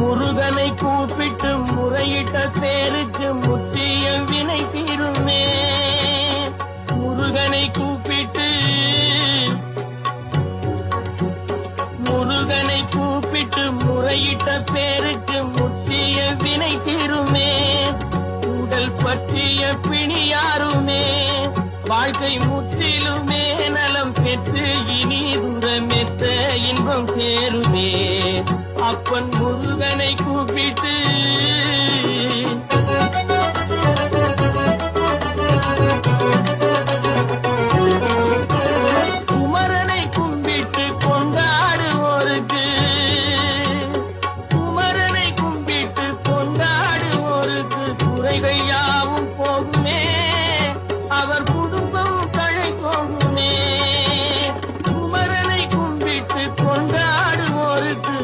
முருகனை கூப்பிட்டு முறையிட்ட பேருக்கு முற்றிய வினை தீருமே. முருகனை கூப்பிட்டு முறையிட்ட பேருக்கு முற்றிய வினை தீருமே. உடல் பற்றிய பிணியாருமே வாழ்க்கை முற்றிலுமே நலம் பெற்று இனி துரமெத்த இன்பம் சேருமே. அப்பன் முருகனை கூப்பிட்டு